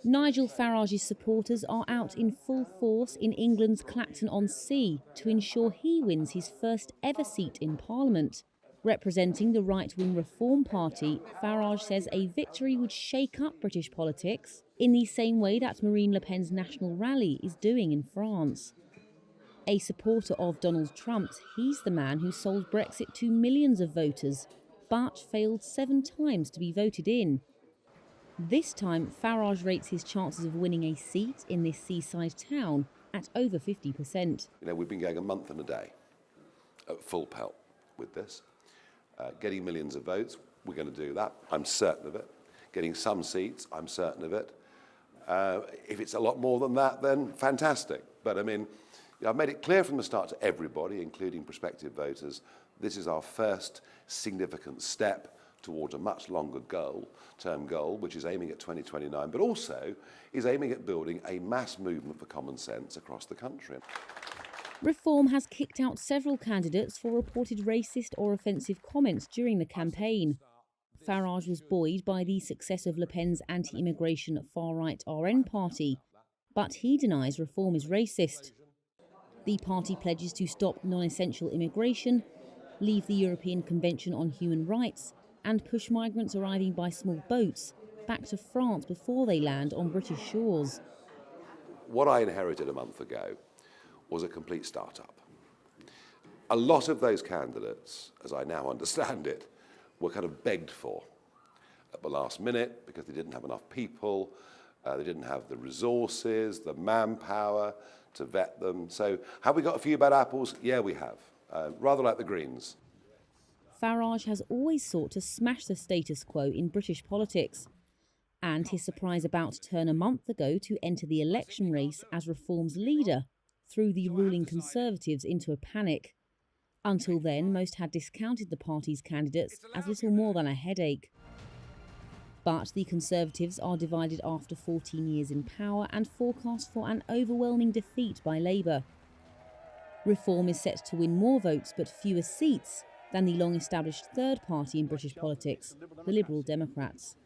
Nigel Farage's supporters are out in full force in England's Clacton-on-Sea to ensure he wins his first ever seat in Parliament. Representing the right-wing Reform Party, Farage says a victory would shake up British politics in the same way that Marine Le Pen's National Rally is doing in France. A supporter of Donald Trump's, he's the man who sold Brexit to millions of voters, but failed 7 times to be voted in. This time, Farage rates his chances of winning a seat in this seaside town at over 50%. We've been going a month and a day at full pelt with this. Getting millions of votes, we're going to do that. I'm certain of it. Getting some seats, I'm certain of it. If it's a lot more than that, then fantastic. But I mean, I've made it clear from the start to everybody, including prospective voters, this is our first significant step towards a much longer term goal, which is aiming at 2029, but also is aiming at building a mass movement for common sense across the country. Reform has kicked out several candidates for reported racist or offensive comments during the campaign. Farage was buoyed by the success of Le Pen's anti-immigration far-right RN party, but he denies Reform is racist. The party pledges to stop non-essential immigration, leave the European Convention on Human Rights, and push migrants arriving by small boats back to France before they land on British shores. What I inherited a month ago was a complete start-up. A lot of those candidates, as I now understand it, were kind of begged for at the last minute because they didn't have enough people, they didn't have the resources, the manpower to vet them. So have we got a few bad apples? Yeah, we have, rather like the Greens. Farage has always sought to smash the status quo in British politics, and his surprise about to turn a month ago to enter the election race as Reform's leader threw the ruling Conservatives into a panic. Until then, most had discounted the party's candidates as little more than a headache. But the Conservatives are divided after 14 years in power and forecast for an overwhelming defeat by Labour. Reform is set to win more votes but fewer seats than the long-established third party in British politics, the Liberal Democrats.